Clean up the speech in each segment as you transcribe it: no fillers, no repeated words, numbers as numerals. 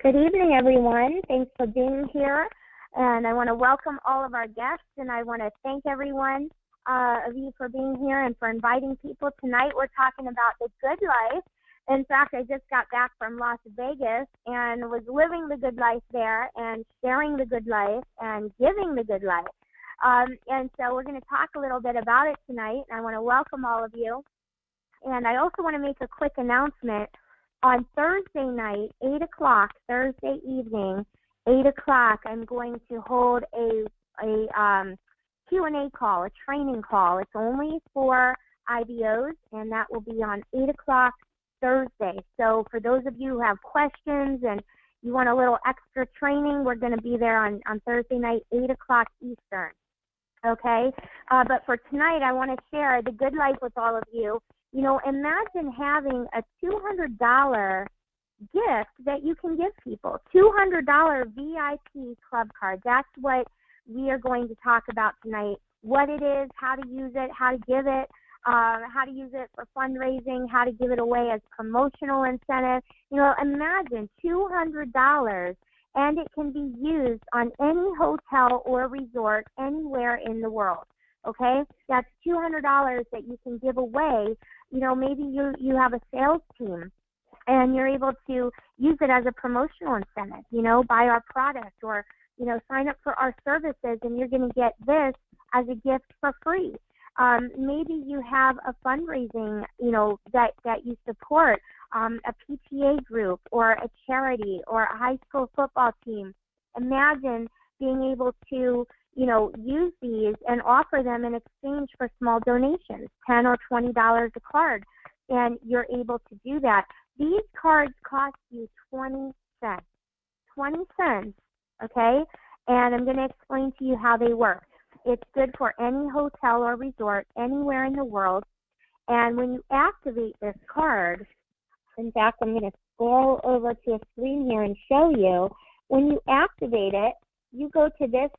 Good evening, everyone. Thanks for being here. And I want to welcome all of our guests, and I want to thank everyone of you for being here and for inviting people. Tonight we're talking about the good life. In fact, I just got back from Las Vegas and was living the good life there and sharing the good life and giving the good life. And so we're going to talk a little bit about it tonight. I want to welcome all of you. And I also want to make a quick announcement. On Thursday night, 8 o'clock, Thursday evening, 8 o'clock, I'm going to hold a Q&A call, a training call. It's only for IBOs, and that will be on 8 o'clock Thursday. So for those of you who have questions and you want a little extra training, we're going to be there on Thursday night, 8 o'clock Eastern. Okay? But for tonight, I want to share the good life with all of you. You know, imagine having a $200 gift that you can give people. $200 VIP club card. That's what we are going to talk about tonight. What it is, how to use it, how to give it, how to use it for fundraising, how to give it away as promotional incentive. You know, imagine $200, and it can be used on any hotel or resort anywhere in the world. Okay, that's $200 that you can give away. You know, maybe you have a sales team and you're able to use it as a promotional incentive, you know, buy our product or, you know, sign up for our services and you're going to get this as a gift for free. Maybe you have a fundraising, you know, that you support, a PTA group or a charity or a high school football team. Imagine being able to, you know, use these and offer them in exchange for small donations, $10 or $20 a card, and you're able to do that. These cards cost you 20 cents. 20 cents, okay? And I'm going to explain to you how they work. It's good for any hotel or resort anywhere in the world, and when you activate this card, in fact, I'm going to scroll over to a screen here and show you. When you activate it, you go to this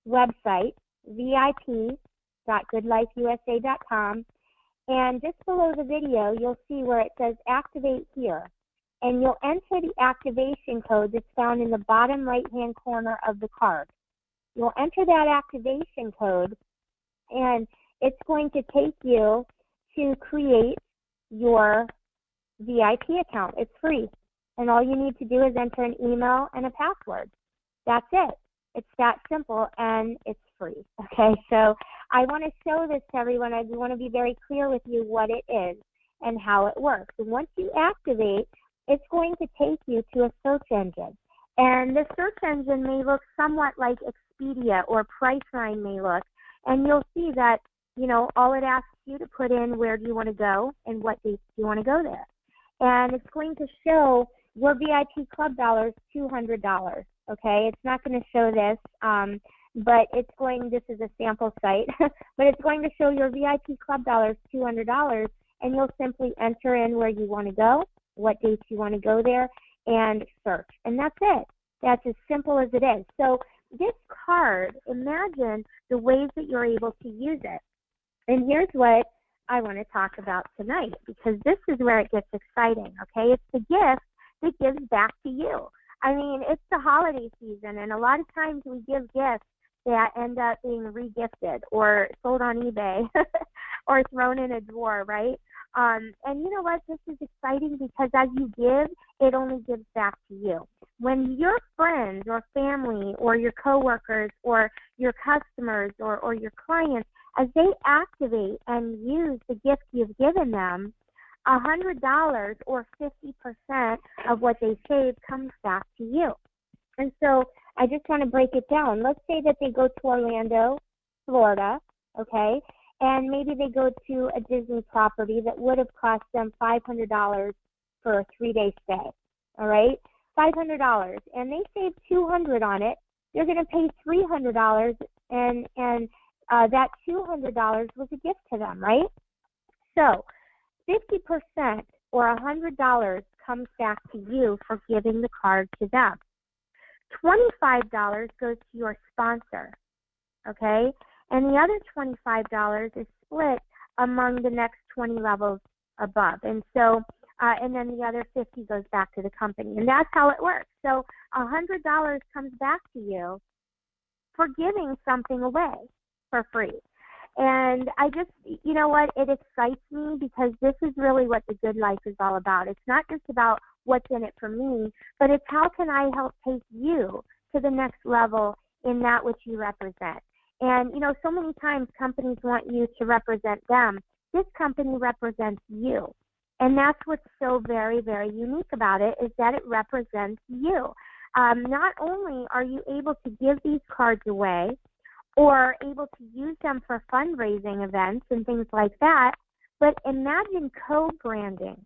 website, vip.goodlifeusa.com, and just below the video, you'll see where it says Activate Here, and you'll enter the activation code that's found in the bottom right-hand corner of the card. You'll enter that activation code, and it's going to take you to create your VIP account. It's free, and all you need to do is enter an email and a password. That's it. It's that simple, and it's free, okay? So I want to show this to everyone. I want to be very clear with you what it is and how it works. And once you activate, it's going to take you to a search engine. And the search engine may look somewhat like Expedia or Priceline may look. And you'll see that, you know, all it asks you to put in where do you want to go and what dates do you want to go there. And it's going to show your VIP club dollars, $200. Okay, it's not going to show this, but it's going, this is a sample site, but it's going to show your VIP club dollars, $200, and you'll simply enter in where you want to go, what dates you want to go there, and search. And that's it. That's as simple as it is. So this card, imagine the ways that you're able to use it. And here's what I want to talk about tonight, because this is where it gets exciting, okay? It's the gift that gives back to you. I mean, it's the holiday season, and a lot of times we give gifts that end up being regifted or sold on eBay or thrown in a drawer, right? And you know what? This is exciting because as you give, it only gives back to you. When your friends or family or your coworkers or your customers or your clients, as they activate and use the gift you've given them, $100 or 50% of what they save comes back to you. And so I just want to break it down. Let's say that they go to Orlando, Florida, okay, and maybe they go to a Disney property that would have cost them $500 for a 3-day stay, all right, $500, and they save $200 on it. They're going to pay $300, and that $200 was a gift to them, right? So 50% or $100 comes back to you for giving the card to them. $25 goes to your sponsor, okay? And the other $25 is split among the next 20 levels above. And so and then the other 50 goes back to the company. And that's how it works. So $100 comes back to you for giving something away for free. And I just, you know what, it excites me because this is really what the good life is all about. It's not just about what's in it for me, but it's how can I help take you to the next level in that which you represent. And, you know, so many times companies want you to represent them. This company represents you. And that's what's so very, very unique about it, is that it represents you. Not only are you able to give these cards away or able to use them for fundraising events and things like that, but imagine co-branding.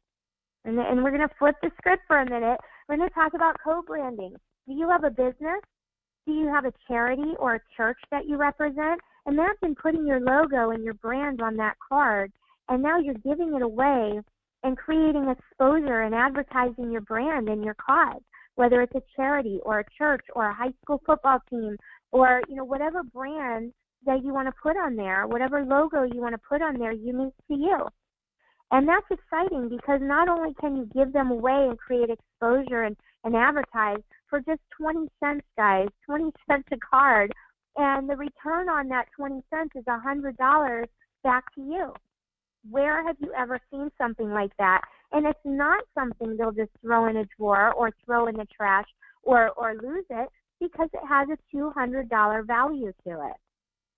And we're going to flip the script for a minute. We're going to talk about co-branding. Do you have a business? Do you have a charity or a church that you represent? Imagine putting your logo and your brand on that card, and now you're giving it away and creating exposure and advertising your brand and your cause, whether it's a charity or a church or a high school football team or, you know, whatever brand that you want to put on there, whatever logo you want to put on there unique to you. And that's exciting because not only can you give them away and create exposure and advertise for just 20 cents, guys, 20 cents a card, and the return on that 20 cents is $100 back to you. Where have you ever seen something like that? And it's not something they'll just throw in a drawer or throw in the trash or lose it, because it has a $200 value to it.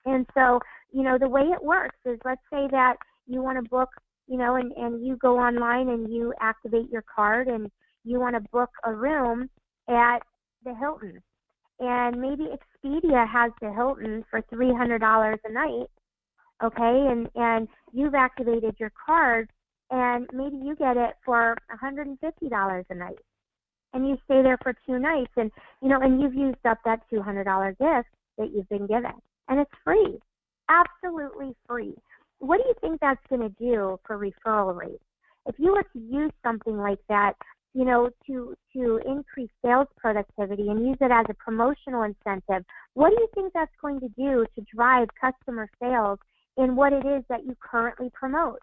And so, you know, the way it works is, let's say that you want to book, you know, and you go online and you activate your card and you want to book a room at the Hilton. And maybe Expedia has the Hilton for $300 a night, okay, and you've activated your card, and maybe you get it for $150 a night. And you stay there for 2 nights, and, you know, and you've used up that $200 gift that you've been given. And it's free, absolutely free. What do you think that's going to do for referral rates? If you were to use something like that, you know, to increase sales productivity and use it as a promotional incentive, what do you think that's going to do to drive customer sales in what it is that you currently promote?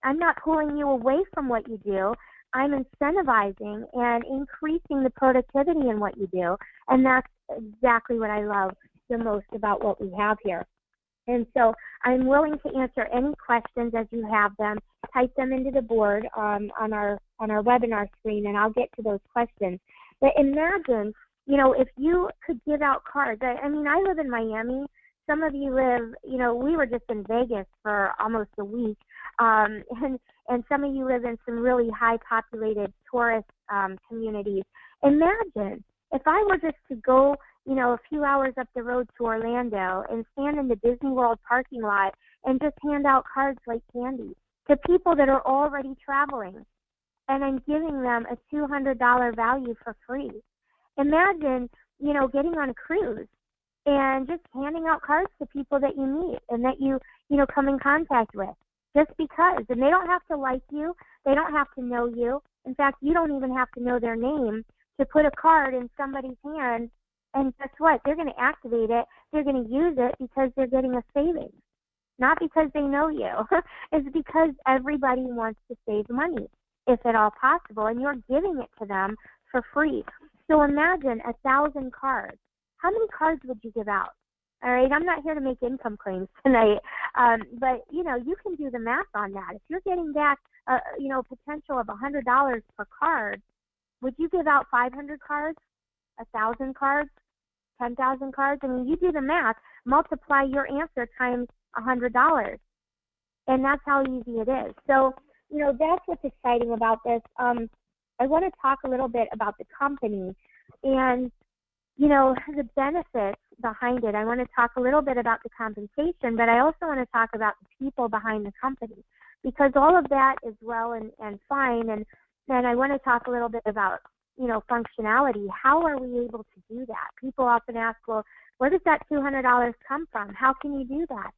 I'm not pulling you away from what you do. I'm incentivizing and increasing the productivity in what you do, and that's exactly what I love the most about what we have here. And so I'm willing to answer any questions as you have them. Type them into the board on our webinar screen, and I'll get to those questions. But imagine, you know, if you could give out cards. I mean, I live in Miami. Some of you live, you know, we were just in Vegas for almost a week, and some of you live in some really high-populated tourist communities. Imagine if I were just to go, you know, a few hours up the road to Orlando and stand in the Disney World parking lot and just hand out cards like candy to people that are already traveling, and I'm giving them a $200 value for free. Imagine, you know, getting on a cruise and just handing out cards to people that you meet and that you know, come in contact with just because. And they don't have to like you. They don't have to know you. In fact, you don't even have to know their name to put a card in somebody's hand. And guess what? They're going to activate it. They're going to use it because they're getting a savings. Not because they know you. It's because everybody wants to save money, if at all possible, and you're giving it to them for free. So imagine 1,000 cards. How many cards would you give out? All right, I'm not here to make income claims tonight, but, you know, you can do the math on that. If you're getting back, you know, potential of $100 per card, would you give out 500 cards, 1,000 cards, 10,000 cards? I mean, you do the math, multiply your answer times $100, and that's how easy it is. So, you know, that's what's exciting about this. I want to talk a little bit about the company and, you know, the benefits behind it. I want to talk a little bit about the compensation, but I also want to talk about the people behind the company, because all of that is well and fine. And then I want to talk a little bit about, you know, functionality. How are we able to do that? People often ask, well, where does that $200 come from? How can you do that?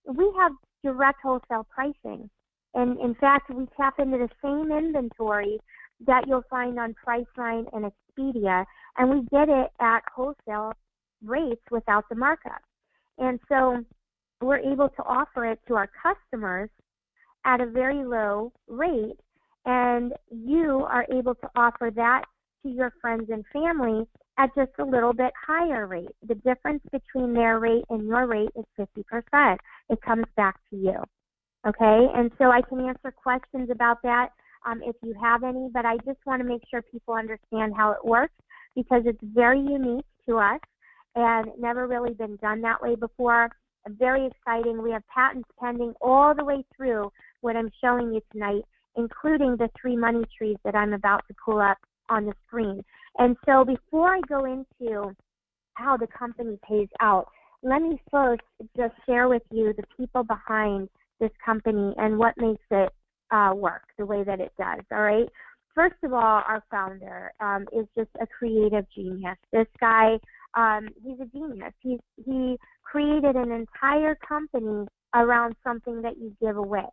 We have direct wholesale pricing. And in fact, we tap into the same inventory that you'll find on Priceline and Expedia, and we get it at wholesale rates without the markup. And so we're able to offer it to our customers at a very low rate, and you are able to offer that to your friends and family at just a little bit higher rate. The difference between their rate and your rate is 50%. It comes back to you. Okay, and so I can answer questions about that if you have any, but I just want to make sure people understand how it works because it's very unique to us and never really been done that way before. Very exciting. We have patents pending all the way through what I'm showing you tonight, including the 3 money trees that I'm about to pull up on the screen. And so before I go into how the company pays out, let me first just share with you the people behind this company and what makes it work the way that it does, all right? First of all, our founder is just a creative genius. This guy, he's a genius. He created an entire company around something that you give away.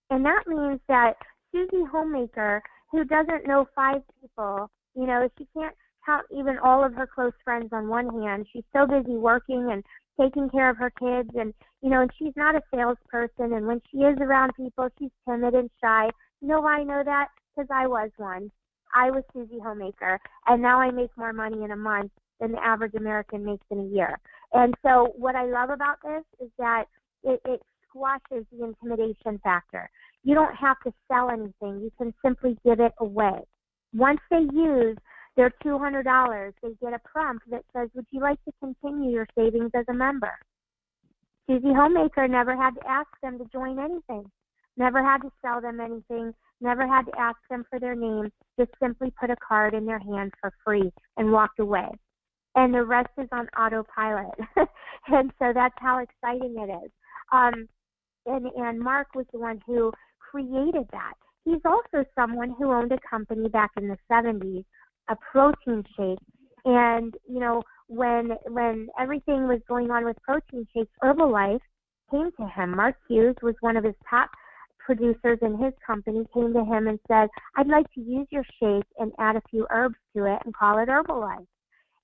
And that means that Susie Homemaker, who doesn't know 5 people, you know, she can't count even all of her close friends on one hand. She's so busy working and taking care of her kids, and you know, and she's not a salesperson, and when she is around people, she's timid and shy. You know why I know that? Because I was one. I was Susie Homemaker, and now I make more money in a month than the average American makes in a year. And so what I love about this is that it squashes the intimidation factor. You don't have to sell anything. You can simply give it away. Once they use their $200, they get a prompt that says, would you like to continue your savings as a member? Susie Homemaker never had to ask them to join anything, never had to sell them anything, never had to ask them for their name, just simply put a card in their hand for free and walked away. And the rest is on autopilot. And so that's how exciting it is. And Mark was the one who created that. He's also someone who owned a company back in the 70s, a protein shake. And, you know, when everything was going on with protein shakes, Herbalife came to him. Mark Hughes was one of his top producers in his company, came to him and said, I'd like to use your shake and add a few herbs to it and call it Herbalife.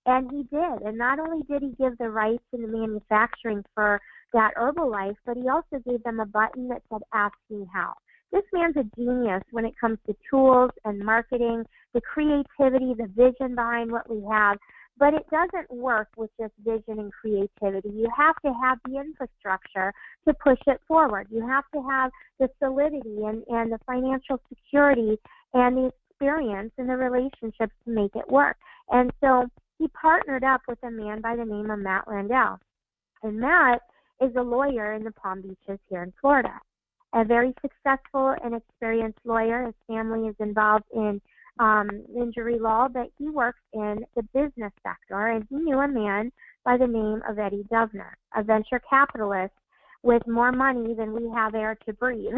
And he did. And not only did he give the rights and the manufacturing for that Herbalife, but he also gave them a button that said, ask me how. This man's a genius when it comes to tools and marketing, the creativity, the vision behind what we have. But it doesn't work with just vision and creativity. You have to have the infrastructure to push it forward. You have to have the solidity and the financial security and the experience and the relationships to make it work. And so he partnered up with a man by the name of Matt Landau. And Matt is a lawyer in the Palm Beaches here in Florida. A very successful and experienced lawyer. His family is involved in injury law, but he works in the business sector, and he knew a man by the name of Eddie Dovner, a venture capitalist with more money than we have air to breathe.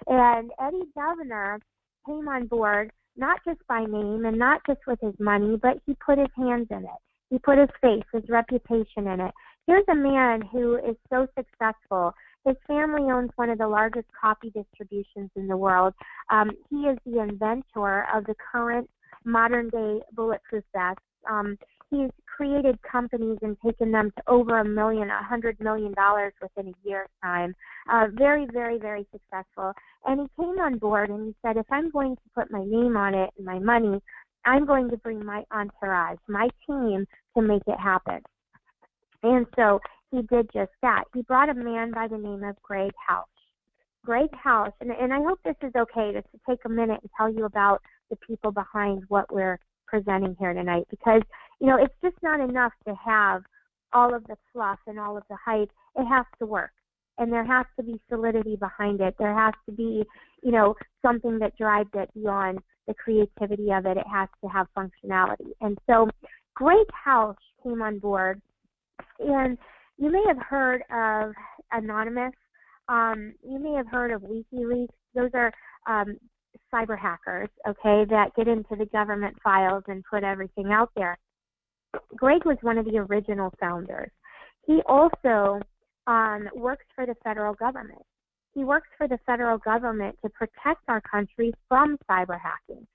And Eddie Dovner came on board not just by name and not just with his money, but he put his hands in it. He put his face, his reputation in it. Here's a man who is so successful. His family owns one of the largest coffee distributions in the world. He is the inventor of the current modern-day bulletproof vest. He's created companies and taken them to over $100 million within a year's time. Very, very, very successful. And he came on board and he said, if I'm going to put my name on it and my money, I'm going to bring my entourage, my team, to make it happen. And so he did just that. He brought a man by the name of Greg House. Greg House, and I hope this is okay to take a minute and tell you about the people behind what we're presenting here tonight, because, you know, it's just not enough to have all of the fluff and all of the hype. It has to work, and there has to be solidity behind it. There has to be, you know, something that drives it beyond the creativity of it. It has to have functionality. And so Greg House came on board, and you may have heard of Anonymous. You may have heard of WikiLeaks. Those are cyber hackers, okay, that get into the government files and put everything out there. Greg was one of the original founders. He also works for the federal government. He works for the federal government to protect our country from cyber hacking.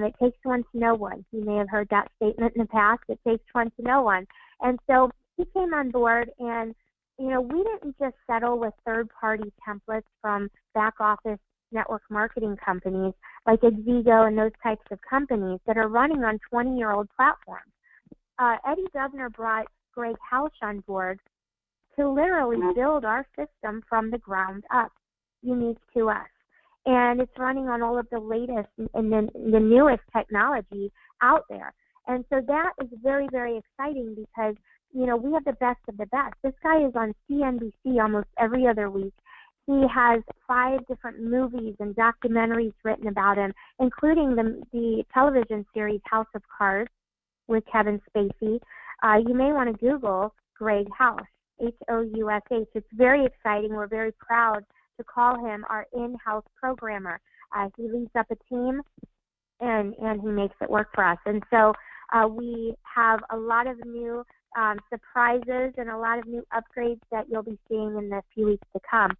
It takes one to know one. You may have heard that statement in the past. It takes one to know one. And so he came on board, and, you know, we didn't just settle with third-party templates from back office network marketing companies like Exego and those types of companies that are running on 20-year-old platforms. Eddie Dubner brought Greg Hausch on board to literally build our system from the ground up, unique to us. And it's running on all of the latest and the newest technology out there. And so that is very, very exciting because, you know, we have the best of the best. This guy is on CNBC almost every other week. He has 5 different movies and documentaries written about him, including the television series House of Cards with Kevin Spacey. You may want to Google Greg Hausch, Housh. It's very exciting. We're very proud to call him our in-house programmer. He leads up a team, and he makes it work for us. And so we have a lot of new surprises and a lot of new upgrades that you'll be seeing in the few weeks to come.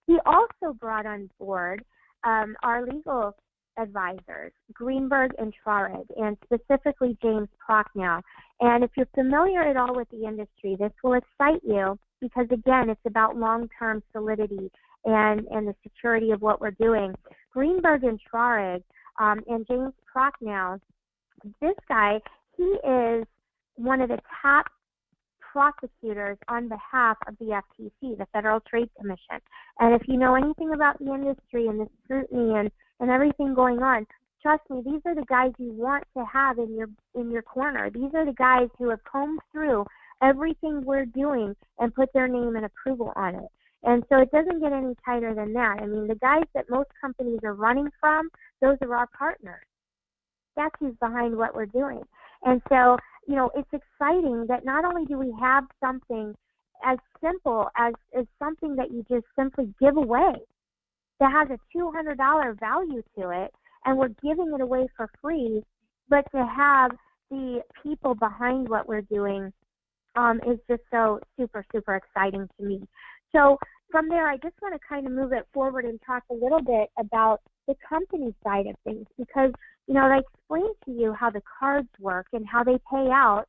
He also brought on board our legal advisors, Greenberg and Traurig, and specifically James Prochnow. And if you're familiar at all with the industry, this will excite you because, again, it's about long-term solidity and the security of what we're doing. Greenberg and Traurig and James Prochnow, this guy, he is one of the top prosecutors on behalf of the FTC, the Federal Trade Commission. And if you know anything about the industry and the scrutiny and everything going on, trust me, these are the guys you want to have in your corner. These are the guys who have combed through everything we're doing and put their name and approval on it. And so it doesn't get any tighter than that. I mean, the guys that most companies are running from, those are our partners. That's who's behind what we're doing. And so, you know, it's exciting that not only do we have something as simple as something that you just simply give away that has a $200 value to it, and we're giving it away for free, but to have the people behind what we're doing is just so super, super exciting to me. So from there, I just want to kind of move it forward and talk a little bit about the company side of things because, you know, I explained to you how the cards work and how they pay out,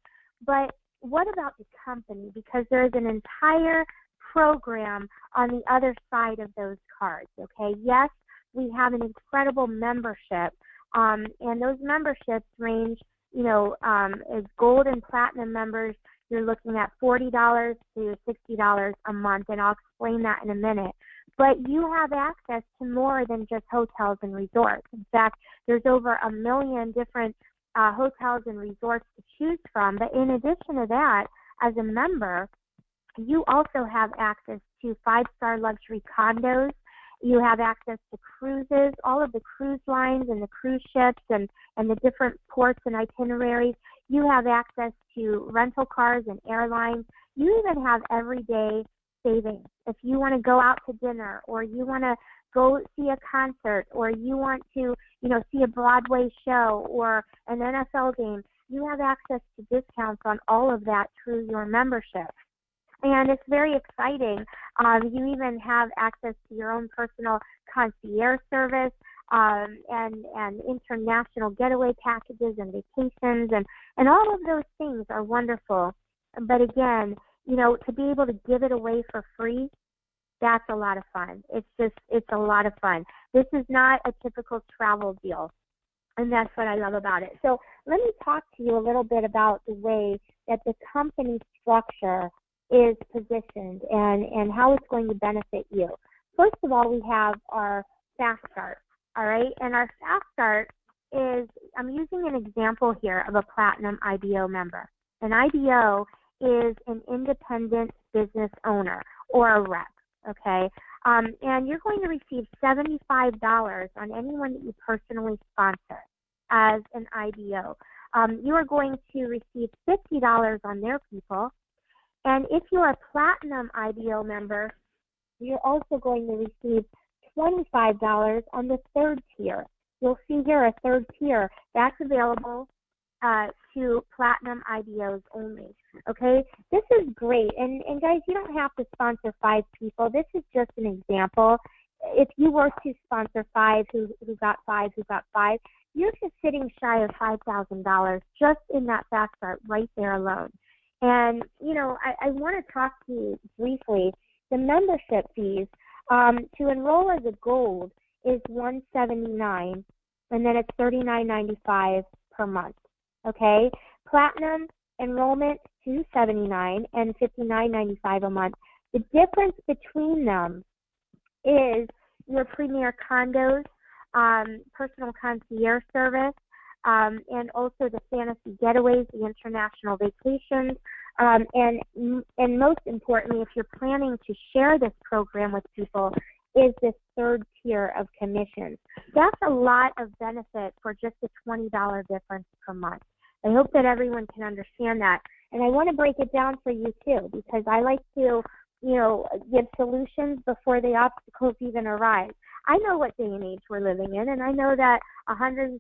but what about the company? Because there's an entire program on the other side of those cards, okay? Yes, we have an incredible membership, and those memberships range, you know, as gold and platinum members, you're looking at $40 to $60 a month, and I'll explain that in a minute. But you have access to more than just hotels and resorts. In fact, there's over 1 million different hotels and resorts to choose from. But in addition to that, as a member, you also have access to 5-star luxury condos. You have access to cruises, all of the cruise lines and the cruise ships and the different ports and itineraries. You have access to rental cars and airlines. You even have everyday savings. If you want to go out to dinner or you want to go see a concert or you want to, you know, see a Broadway show or an NFL game, you have access to discounts on all of that through your membership. And it's very exciting. You even have access to your own personal concierge service and international getaway packages and vacations. And all of those things are wonderful. But again, you know, to be able to give it away for free, that's a lot of fun. It's a lot of fun. This is not a typical travel deal. And that's what I love about it. So let me talk to you a little bit about the way that the company structure is positioned and how it's going to benefit you. First of all, we have our Fast Start, all right? And our Fast Start is, I'm using an example here of a Platinum IBO member. An IBO is an independent business owner or a rep, okay? And you're going to receive $75 on anyone that you personally sponsor as an IBO. You are going to receive $50 on their people. And if you're a Platinum IBO member, you're also going to receive $25 on the third tier. You'll see here a third tier. That's available to Platinum IBOs only. Okay? This is great. And guys, you don't have to sponsor 5 people. This is just an example. If you were to sponsor 5 who got 5, you're just sitting shy of $5,000 just in that Fast Start right there alone. And, you know, I want to talk to you briefly. The membership fees, to enroll as a gold is $179, and then it's $39.95 per month. Okay, platinum enrollment $279 and $59.95 a month. The difference between them is your premier condos, personal concierge service, and also the fantasy getaways, the international vacations, and most importantly, if you're planning to share this program with people, is this third tier of commissions. That's a lot of benefit for just a $20 difference per month. I hope that everyone can understand that. And I want to break it down for you too, because I like to, give solutions before the obstacles even arise. I know what day and age we're living in, and I know that $179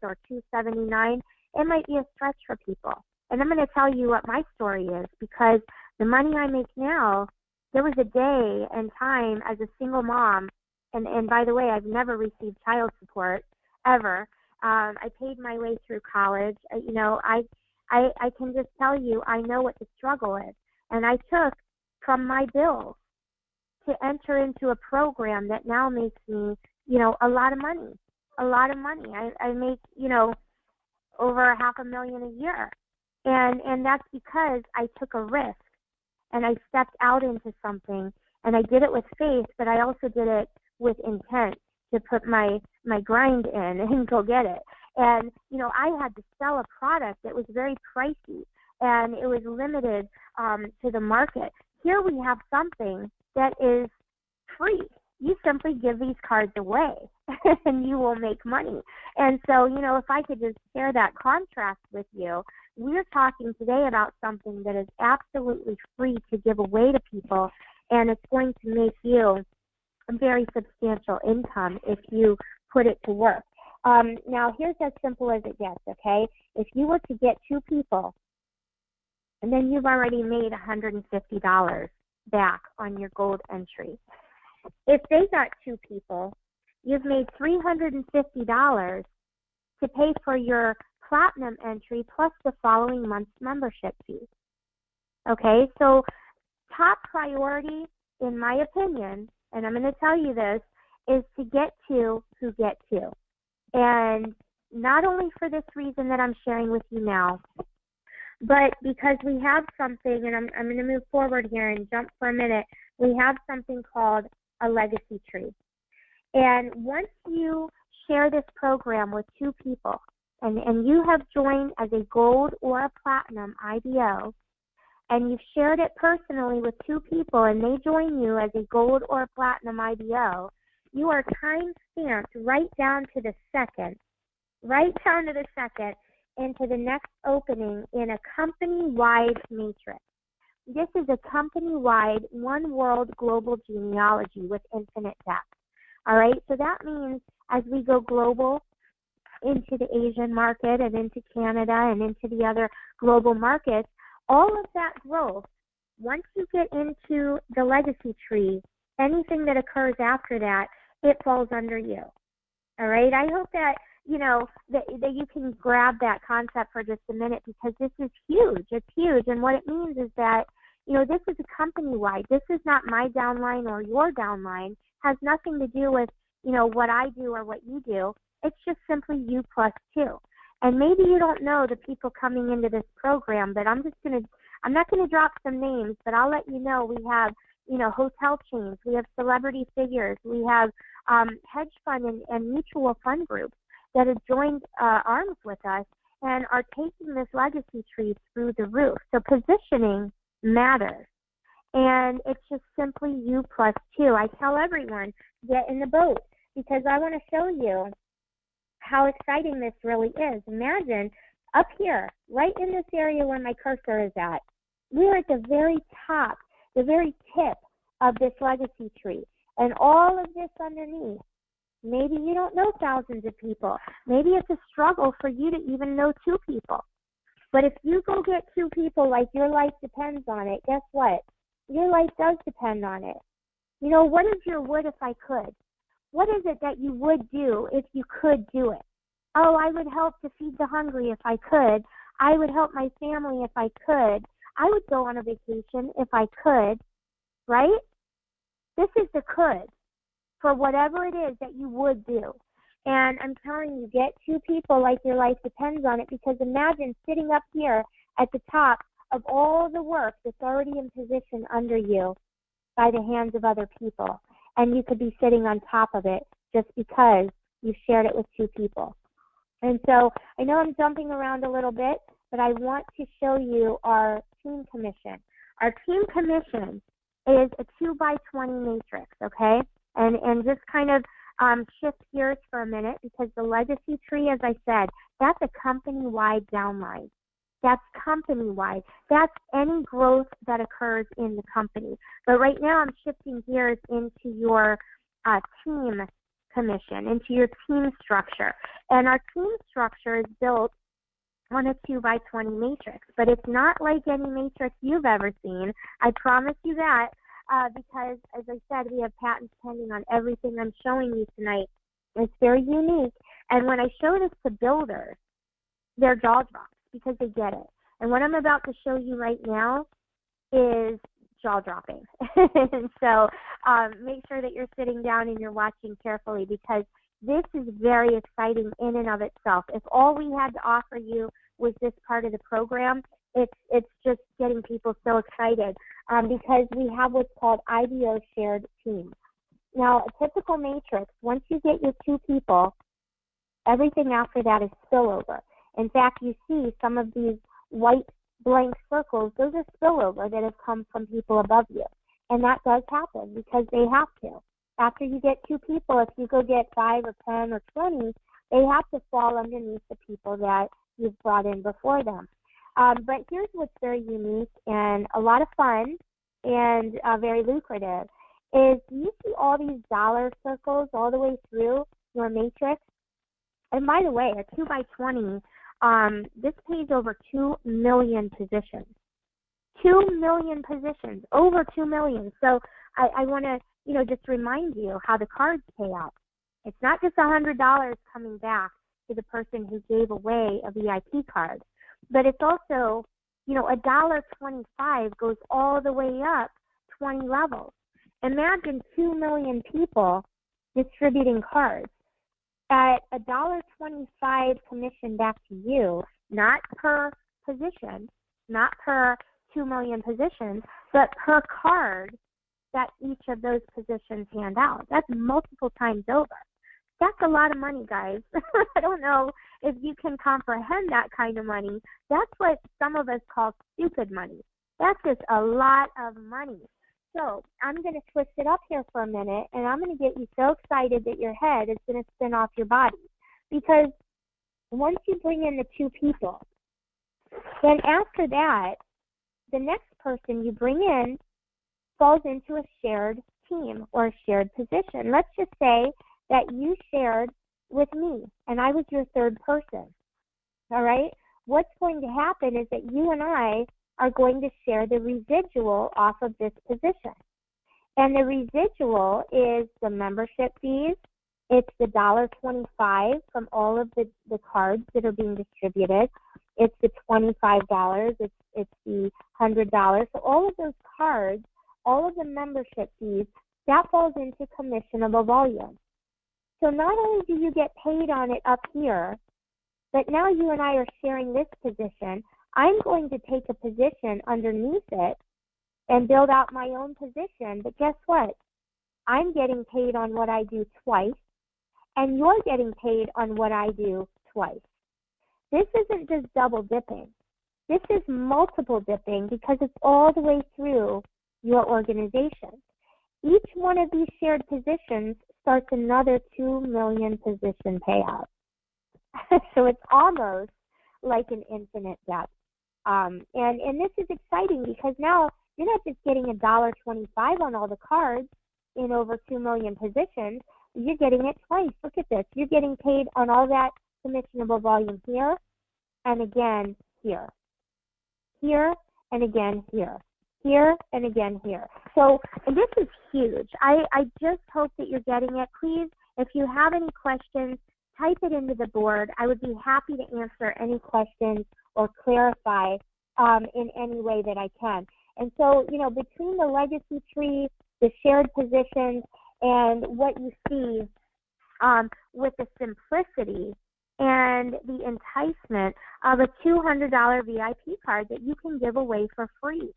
or $279, it might be a stretch for people. And I'm going to tell you what my story is, because the money I make now, there was a day and time as a single mom, and by the way, I've never received child support, ever. I paid my way through college. I can just tell you, I know what the struggle is. And I took from my bills to enter into a program that now makes me, a lot of money. I make, over $500,000 a year. And that's because I took a risk and I stepped out into something, and I did it with faith, but I also did it with intent to put my grind in and go get it. And, I had to sell a product that was very pricey, and it was limited to the market. Here we have something that is free. You simply give these cards away and you will make money. And so, if I could just share that contrast with you, we're talking today about something that is absolutely free to give away to people, and it's going to make you a very substantial income if you put it to work. Now, here's as simple as it gets, okay? If you were to get two people, and then you've already made $150 back on your gold entry. If they got two people, you've made $350 to pay for your platinum entry plus the following month's membership fee. Okay, so top priority, in my opinion, and I'm going to tell you this, is to get two who get two. And not only for this reason that I'm sharing with you now, but because we have something, and I'm going to move forward here and jump for a minute, we have something called a legacy tree. And once you share this program with two people, and you have joined as a gold or a platinum IBO, and you've shared it personally with two people, and they join you as a gold or a platinum IBO, you are time-stamped right down to the second, into the next opening in a company-wide matrix. This is a company-wide, one world global genealogy with infinite depth. All right, so that means as we go global into the Asian market and into Canada and into the other global markets, all of that growth, once you get into the legacy tree, anything that occurs after that, it falls under you. All right, I hope that that you can grab that concept for just a minute, because this is huge. It's huge. And what it means is that, this is a company-wide. This is not my downline or your downline. It has nothing to do with, what I do or what you do. It's just simply you plus two. And maybe you don't know the people coming into this program, but I'm not going to drop some names, but I'll let you know. We have, hotel chains. We have celebrity figures. We have hedge fund and mutual fund groups that have joined arms with us and are taking this legacy tree through the roof. So positioning matters. And it's just simply you plus two. I tell everyone, get in the boat, because I want to show you how exciting this really is. Imagine up here, right in this area where my cursor is at, we're at the very top, the very tip of this legacy tree. And all of this underneath, maybe you don't know thousands of people. Maybe it's a struggle for you to even know two people. But if you go get two people like your life depends on it, guess what? Your life does depend on it. What is your would if I could? What is it that you would do if you could do it? Oh, I would help to feed the hungry if I could. I would help my family if I could. I would go on a vacation if I could, right? This is the could. for whatever it is that you would do. And I'm telling you, get 2 people like your life depends on it, because imagine sitting up here at the top of all the work that's already in position under you by the hands of other people. And you could be sitting on top of it just because you've shared it with 2 people. And so I know I'm jumping around a little bit, but I want to show you our team commission. Our team commission is a 2x20 matrix, okay? And just kind of shift gears for a minute, because the legacy tree, as I said, that's a company-wide downline. That's company-wide. That's any growth that occurs in the company. But right now I'm shifting gears into your team commission, into your team structure. And our team structure is built on a 2x20 matrix. But it's not like any matrix you've ever seen. I promise you that. Because, as I said, we have patents pending on everything I'm showing you tonight. It's very unique. And when I show this to builders, their jaw drops because they get it. And what I'm about to show you right now is jaw-dropping. And so make sure that you're sitting down and you're watching carefully, because this is very exciting in and of itself. If all we had to offer you was this part of the program, it's just getting people so excited because we have what's called IDO shared teams. Now, a typical matrix, once you get your 2 people, everything after that is spillover. In fact, you see some of these white blank circles, those are spillover that have come from people above you. And that does happen because they have to. After you get 2 people, if you go get 5 or 10 or 20, they have to fall underneath the people that you've brought in before them. But here's what's very unique and a lot of fun and very lucrative is you see all these dollar circles all the way through your matrix. And by the way, a 2x20, this pays over 2 million positions. 2 million positions, over 2 million. So I want to, just remind you how the cards pay out. It's not just $100 coming back to the person who gave away a VIP card, but it's also, $1.25 goes all the way up 20 levels. Imagine 2 million people distributing cards at $1.25 commission back to you, not per position, not per 2 million positions, but per card that each of those positions hand out. That's multiple times over. That's a lot of money, guys. I don't know if you can comprehend that kind of money. That's what some of us call stupid money. That's just a lot of money. So I'm going to twist it up here for a minute, and I'm going to get you so excited that your head is going to spin off your body. Because once you bring in the 2 people, then after that, the next person you bring in falls into a shared team or a shared position. Let's just say that you shared with me, and I was your 3rd person. All right? What's going to happen is that you and I are going to share the residual off of this position. And the residual is the membership fees. It's the $1.25 from all of the cards that are being distributed. It's the $25. It's the $100. So all of those cards, all of the membership fees, that falls into commissionable volume. So not only do you get paid on it up here, but now you and I are sharing this position. I'm going to take a position underneath it and build out my own position. But guess what? I'm getting paid on what I do twice, and you're getting paid on what I do twice. This isn't just double dipping. This is multiple dipping because it's all the way through your organization. Each one of these shared positions starts another 2 million position payout. So it's almost like an infinite depth. And this is exciting because now you're not just getting $1.25 on all the cards in over 2 million positions. You're getting it twice. Look at this. You're getting paid on all that commissionable volume here and again here. Here and again here. Here and again here. So this is huge. I just hope that you're getting it. Please, if you have any questions, type it into the board. I would be happy to answer any questions or clarify in any way that I can. And so, between the legacy tree, the shared positions, and what you see with the simplicity and the enticement of a $200 VIP card that you can give away for free.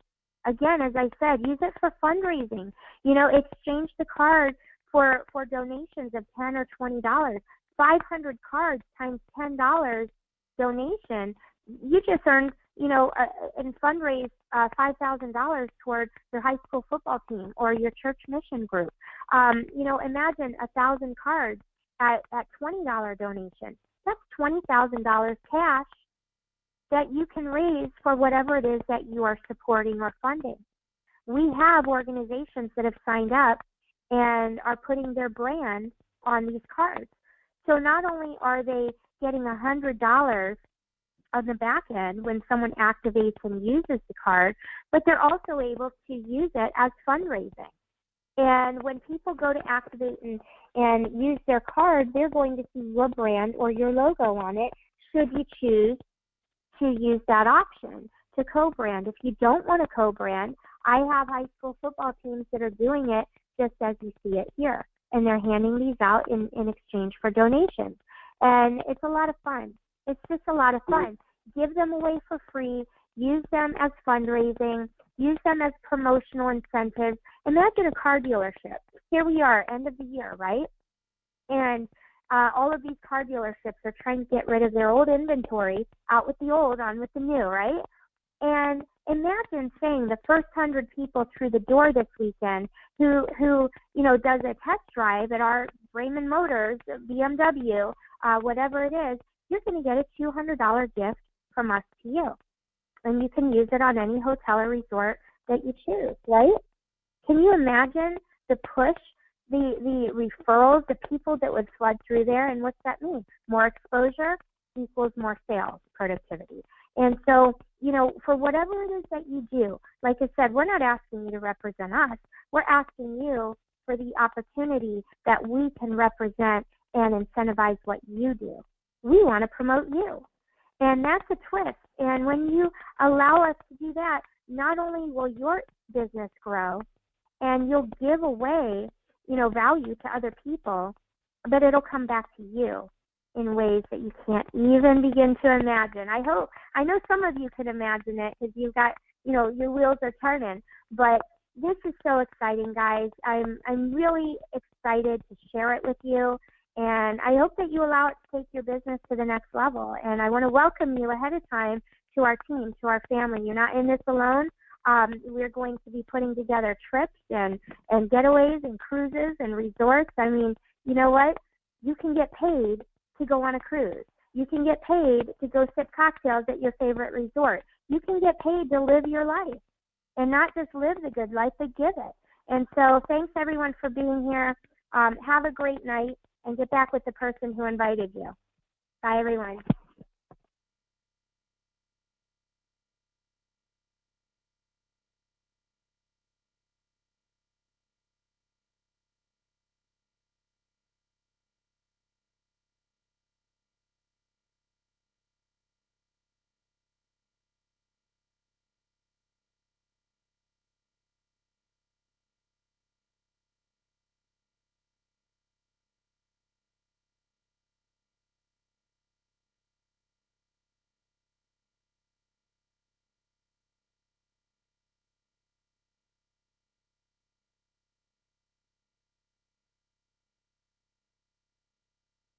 Again, as I said, use it for fundraising. Exchange the card for donations of $10 or $20. 500 cards times $10 donation, you just earned, and fundraised $5,000 towards your high school football team or your church mission group. Imagine 1,000 cards at $20 donation. That's $20,000 cash that you can raise for whatever it is that you are supporting or funding. We have organizations that have signed up and are putting their brand on these cards. So not only are they getting $100 on the back end when someone activates and uses the card, but they're also able to use it as fundraising. And when people go to activate and use their card, they're going to see your brand or your logo on it, should you choose to use that option to co-brand. If you don't want to co-brand, I have high school football teams that are doing it just as you see it here. And they're handing these out in exchange for donations. And it's a lot of fun. It's just a lot of fun. Give them away for free. Use them as fundraising. Use them as promotional incentives. Imagine a car dealership. Here we are, end of the year, right? And all of these car dealerships are trying to get rid of their old inventory, out with the old, on with the new, right? And imagine saying the first 100 people through the door this weekend who does a test drive at our Raymond Motors, BMW, whatever it is, you're going to get a $200 gift from us to you. And you can use it on any hotel or resort that you choose, right? Can you imagine the push, the referrals, the people that would flood through there? And what's that mean? More exposure equals more sales productivity. And so, for whatever it is that you do, like I said, we're not asking you to represent us. We're asking you for the opportunity that we can represent and incentivize what you do. We want to promote you. And that's a twist. And when you allow us to do that, not only will your business grow and you'll give away, value to other people, but it'll come back to you in ways that you can't even begin to imagine. I know some of you can imagine it because you've got, your wheels are turning, but this is so exciting, guys. I'm really excited to share it with you, and I hope that you allow it to take your business to the next level. And I want to welcome you ahead of time to our team, to our family. You're not in this alone. We're going to be putting together trips and getaways and cruises and resorts. I mean, you know what? You can get paid to go on a cruise. You can get paid to go sip cocktails at your favorite resort. You can get paid to live your life and not just live the good life, but give it. And so thanks, everyone, for being here. Have a great night and get back with the person who invited you. Bye, everyone.